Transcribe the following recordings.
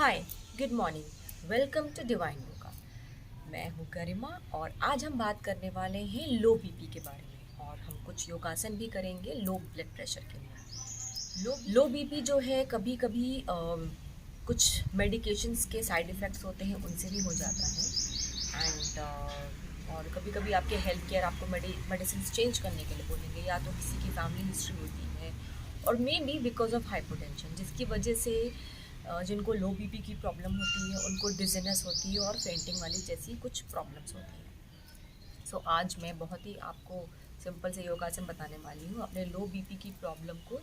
Hi, good morning, welcome to Divine Yoga. मैं हूँ गरिमा और आज हम बात करने वाले हैं लो बीपी के बारे में और हम कुछ योगासन भी करेंगे लो ब्लड प्रेशर के लिए। लो बीपी जो है कभी कभी कुछ मेडिकेशंस के साइड इफ़ेक्ट्स होते हैं, उनसे भी हो जाता है। और कभी कभी आपके हेल्थ केयर आपको मेडिसिन चेंज करने के लिए बोलेंगे, या तो किसी की फैमिली हिस्ट्री होती है और may be because of hypotension, जिसकी वजह से जिनको लो बीपी की प्रॉब्लम होती है उनको डिजीनेस होती है और फेंटिंग वाली जैसी कुछ प्रॉब्लम्स होती हैं। सो आज मैं बहुत ही आपको सिंपल से योगासन बताने वाली हूँ अपने लो बीपी की प्रॉब्लम को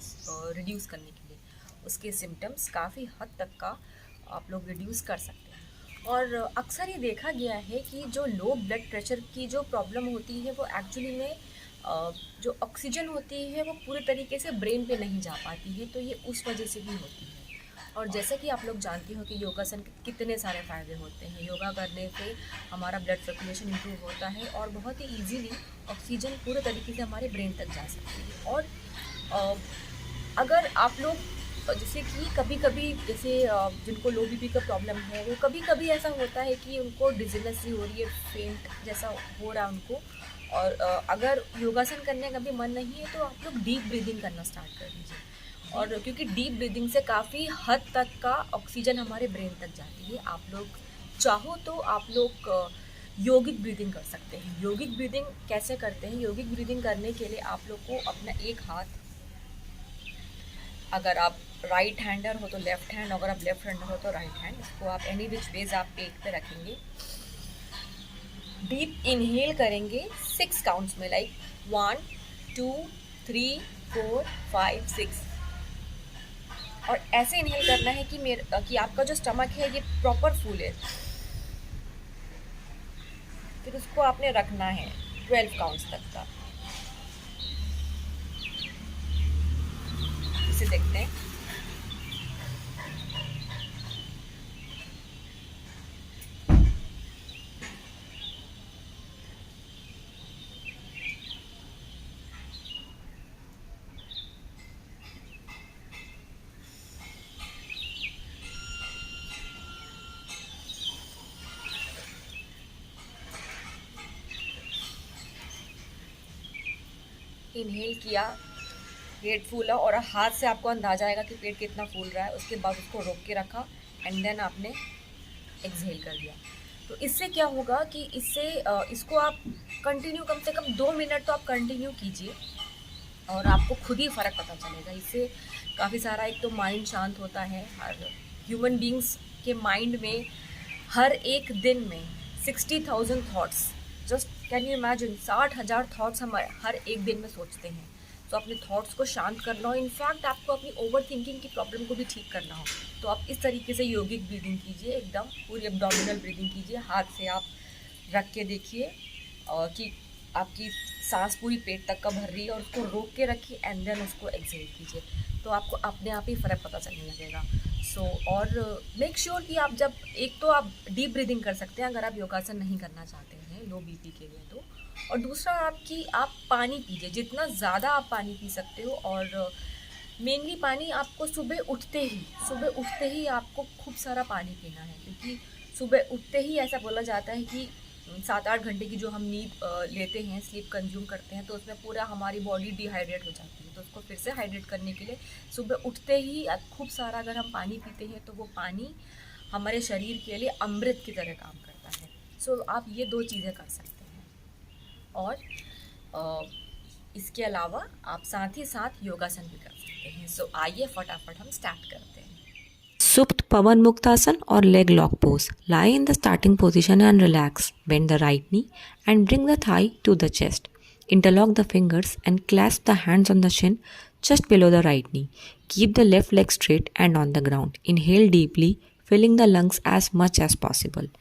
रिड्यूस करने के लिए। उसके सिम्टम्स काफ़ी हद तक का आप लोग रिड्यूस कर सकते हैं। और अक्सर ये देखा गया है कि जो लो ब्लड प्रेशर की जो प्रॉब्लम होती है वो एक्चुअली में जो ऑक्सीजन होती है वो पूरे तरीके से ब्रेन पे नहीं जा पाती है, तो ये उस वजह से भी होती है। और जैसा कि आप लोग जानते हो कि योगासन के कितने सारे फ़ायदे होते हैं। योगा करने से हमारा ब्लड सर्कुलेशन इम्प्रूव होता है और बहुत ही इजीली ऑक्सीजन पूरे तरीके से हमारे ब्रेन तक जा सकती है। और अ, अगर आप लोग जैसे कि कभी कभी जैसे जिनको लो बीपी का प्रॉब्लम है वो कभी कभी ऐसा होता है कि उनको डिजीनेस भी हो रही है, फेंट जैसा हो रहा है उनको। और अगर योगासन करने का भी मन नहीं है तो आप लोग डीप ब्रीदिंग करना स्टार्ट कर दीजिए। और क्योंकि डीप ब्रीदिंग से काफ़ी हद तक का ऑक्सीजन हमारे ब्रेन तक जाती है। आप लोग चाहो तो आप लोग योगिक ब्रीदिंग कर सकते हैं। योगिक ब्रीदिंग कैसे करते हैं? योगिक ब्रीदिंग करने के लिए आप लोग को अपना एक हाथ, अगर आप राइट हैंडर हो तो लेफ्ट हैंड, अगर आप लेफ्ट हैंडर हो तो राइट हैंड, इसको आप एनी विच वेज आप पेट पे रखेंगे। डीप इनहेल करेंगे 6 काउंट्स में, लाइक 1 2 3 4 5 6। और ऐसे इनहेल करना है कि आपका जो स्टमक है ये प्रॉपर फूल है। फिर उसको आपने रखना है 12 काउंट्स तक का। इसे देखते हैं। इनहेल किया, पेट फूला और हाथ से आपको अंदाजा आएगा कि पेट कितना फूल रहा है। उसके बाद उसको रोक के रखा एंड देन आपने एक्सहेल कर दिया। तो इससे क्या होगा कि इसको आप कंटिन्यू कम से कम 2 मिनट तो आप कंटिन्यू कीजिए और आपको खुद ही फ़र्क पता चलेगा। इससे काफ़ी सारा एक तो माइंड शांत होता है। हर ह्यूमन बींग्स के माइंड में हर एक दिन में 60,000 thoughts, just can you imagine, 60,000 thoughts हम हर एक दिन में सोचते हैं। तो अपने थॉट्स को शांत करना हो, इनफैक्ट आपको अपनी ओवर थिंकिंग की प्रॉब्लम को भी ठीक करना हो, तो आप इस तरीके से योगिक ब्रीदिंग कीजिए। एकदम पूरी एब्डोमिनल ब्रीदिंग कीजिए। हाथ से आप रख के देखिए कि आपकी सांस पूरी पेट तक का भर रही है, और उसको रोक के रखिए एंड देन उसको एक्सहेल कीजिए। तो आपको अपने आप ही फ़र्क पता चलने लगेगा। और मेक श्योर कि आप जब एक तो आप डीप ब्रीदिंग कर सकते हैं अगर आप योगासन नहीं करना चाहते हैं लो बीपी के लिए तो। और दूसरा आप पानी पीजिए, जितना ज़्यादा आप पानी पी सकते हो। और मेनली पानी आपको सुबह उठते ही आपको खूब सारा पानी पीना है, क्योंकि सुबह उठते ही ऐसा बोला जाता है कि 7-8 घंटे की जो हम नींद लेते हैं, स्लीप कंज्यूम करते हैं, तो उसमें पूरा हमारी बॉडी डिहाइड्रेट हो जाती है। तो उसको फिर से हाइड्रेट करने के लिए सुबह उठते ही खूब सारा अगर हम पानी पीते हैं तो वो पानी हमारे शरीर के लिए अमृत की तरह काम करता है। आप ये 2 चीज़ें कर सकते हैं। और अ, इसके अलावा आप साथ ही साथ योगासन भी कर सकते हैं। आइए फटाफट हम स्टार्ट करते हैं। Supta Pavan Muktasan or leg lock pose. Lie in the starting position and relax. Bend the right knee and bring the thigh to the chest. Interlock the fingers and clasp the hands on the shin just below the right knee. Keep the left leg straight and on the ground. Inhale deeply, filling the lungs as much as possible.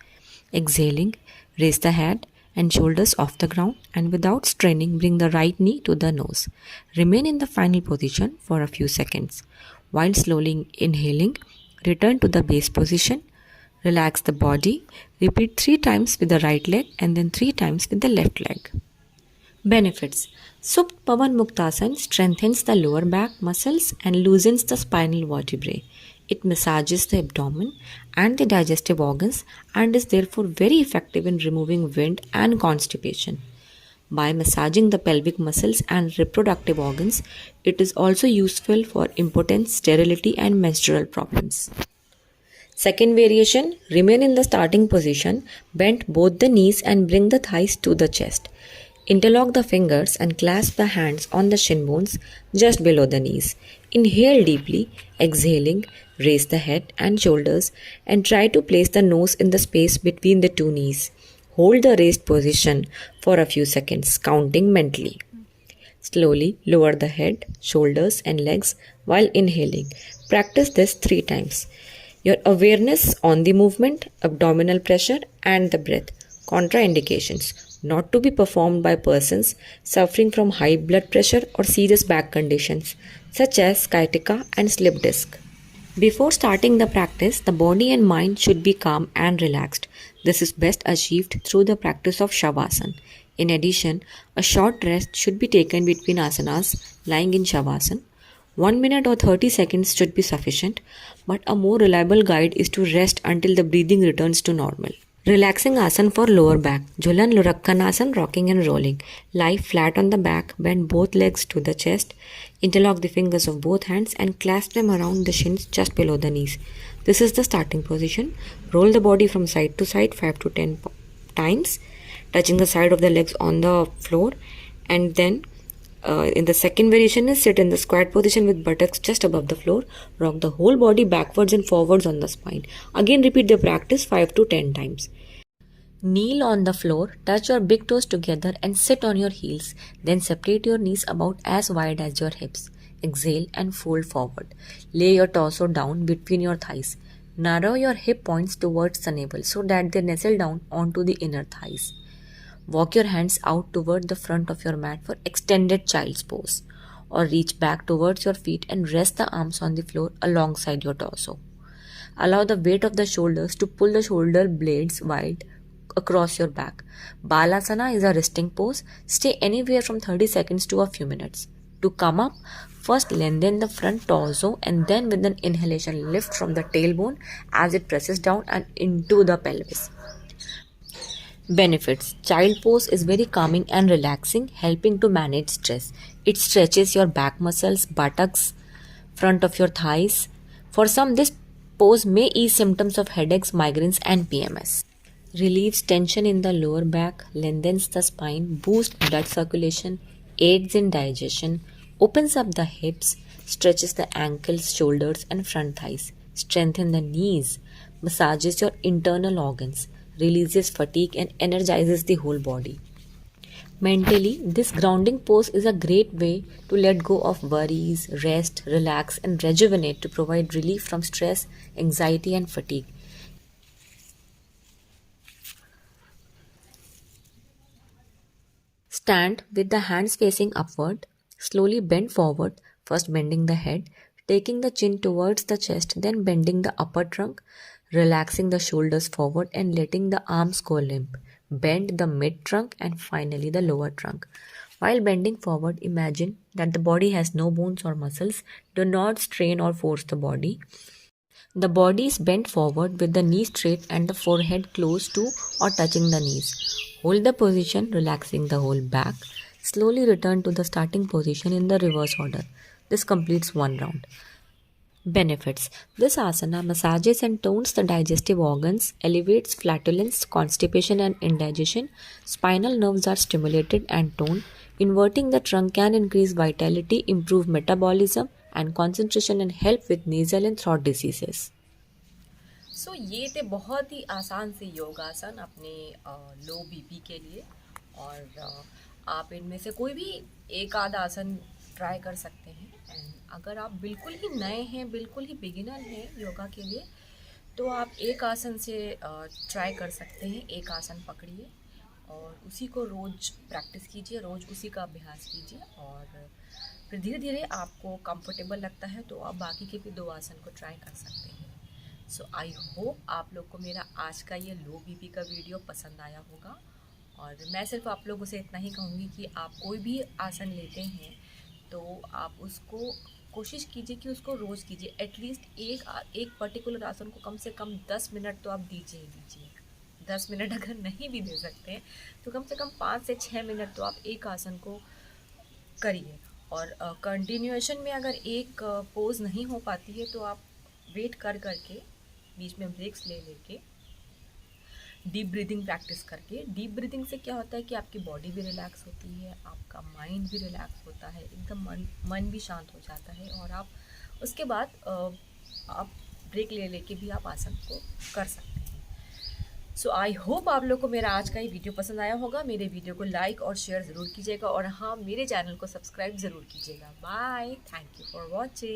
Exhaling, raise the head and shoulders off the ground, and without straining, bring the right knee to the nose. Remain in the final position for a few seconds. While slowly inhaling, return to the base position. Relax the body. Repeat 3 times with the right leg and then 3 times with the left leg. Benefits: Supta Pavan Muktasan strengthens the lower back muscles and loosens the spinal vertebrae. It massages the abdomen and the digestive organs and is therefore very effective in removing wind and constipation. By massaging the pelvic muscles and reproductive organs, it is also useful for impotence, sterility, and menstrual problems. Second variation, remain in the starting position, bend both the knees and bring the thighs to the chest. Interlock the fingers and clasp the hands on the shin bones just below the knees. Inhale deeply, exhaling, raise the head and shoulders and try to place the nose in the space between the two knees. Hold the raised position for a few seconds, counting mentally. Slowly lower the head, shoulders, and legs while inhaling. Practice this 3 times. Your awareness on the movement, abdominal pressure, and the breath. Contraindications not to be performed by persons suffering from high blood pressure or serious back conditions such as sciatica and slip disc. Before starting the practice, the body and mind should be calm and relaxed. This is best achieved through the practice of Shavasana. In addition, a short rest should be taken between asanas lying in Shavasana. 1 minute or 30 seconds should be sufficient, but a more reliable guide is to rest until the breathing returns to normal. Relaxing asana for lower back. Jhulan Lurakkanasana, rocking and rolling. Lie flat on the back, bend both legs to the chest, interlock the fingers of both hands and clasp them around the shins just below the knees. This is the starting position. Roll the body from side to side 5 to 10 times, touching the side of the legs on the floor, and then in the second variation is sit in the squat position with buttocks just above the floor. Rock the whole body backwards and forwards on the spine. Again repeat the practice 5 to 10 times. Kneel on the floor, touch your big toes together and sit on your heels. Then separate your knees about as wide as your hips. Exhale and fold forward. Lay your torso down between your thighs. Narrow your hip points towards the navel so that they nestle down onto the inner thighs. Walk your hands out toward the front of your mat for extended child's pose, or reach back towards your feet and rest the arms on the floor alongside your torso. Allow the weight of the shoulders to pull the shoulder blades wide across your back. Balasana is a resting pose. Stay anywhere from 30 seconds to a few minutes. To come up, first lengthen the front torso and then with an inhalation lift from the tailbone as it presses down and into the pelvis. Benefits. Child pose is very calming and relaxing, helping to manage stress. It stretches your back muscles, buttocks, front of your thighs. For some, this pose may ease symptoms of headaches, migraines, and PMS. Relieves tension in the lower back, lengthens the spine, boosts blood circulation, aids in digestion, opens up the hips, stretches the ankles, shoulders, and front thighs, strengthens the knees, massages your internal organs, releases fatigue, and energizes the whole body. Mentally, this grounding pose is a great way to let go of worries, rest, relax, and rejuvenate to provide relief from stress, anxiety, and fatigue. Stand with the hands facing upward. Slowly bend forward, first bending the head, taking the chin towards the chest, then bending the upper trunk, relaxing the shoulders forward and letting the arms go limp. Bend the mid trunk and finally the lower trunk. While bending forward, imagine that the body has no bones or muscles. Do not strain or force the body. The body is bent forward with the knees straight and the forehead close to or touching the knees. Hold the position, relaxing the whole back. Slowly return to the starting position in the reverse order. This completes one round. Benefits. This asana massages and tones the digestive organs, elevates flatulence, constipation, and indigestion. Spinal nerves are stimulated and toned. Inverting the trunk can increase vitality, improve metabolism and concentration, and help with nasal and throat diseases. सो ये थे बहुत ही आसान से योगासन अपने लो BP के लिए। और आप इनमें से कोई भी एक आध आसन ट्राई कर सकते हैं। एंड अगर आप बिल्कुल ही नए हैं, बिल्कुल ही बिगिनर हैं योगा के लिए, तो आप एक आसन से ट्राई कर सकते हैं। एक आसन पकड़िए और उसी को रोज़ प्रैक्टिस कीजिए, रोज़ उसी का अभ्यास कीजिए, और फिर धीरे धीरे आपको कंफर्टेबल लगता है तो आप बाकी के भी 2 आसन को ट्राई कर सकते हैं। सो आई होप आप लोग को मेरा आज का ये लो बीपी का वीडियो पसंद आया होगा। और मैं सिर्फ आप लोगों से इतना ही कहूँगी कि आप कोई भी आसन लेते हैं तो आप उसको कोशिश कीजिए कि उसको रोज़ कीजिए। एटलीस्ट एक पर्टिकुलर आसन को कम से कम 10 मिनट तो आप दीजिए ही दीजिए। 10 मिनट अगर नहीं भी दे सकते हैं तो कम से कम 5 से 6 मिनट तो आप एक आसन को करिए। और कंटिन्यूएशन में अगर एक पोज़ नहीं हो पाती है तो आप वेट कर के बीच में ब्रेक्स ले लेके डीप ब्रीदिंग प्रैक्टिस करके। डीप ब्रीदिंग से क्या होता है कि आपकी बॉडी भी रिलैक्स होती है, आपका माइंड भी रिलैक्स होता है, एकदम मन भी शांत हो जाता है। और आप उसके बाद आप ब्रेक ले लेके भी आप आसन को कर सकते हैं। सो आई होप आप लोग को मेरा आज का ये वीडियो पसंद आया होगा। मेरे वीडियो को लाइक और शेयर ज़रूर कीजिएगा और हाँ, मेरे चैनल को सब्सक्राइब ज़रूर कीजिएगा। Bye, thank you for watching.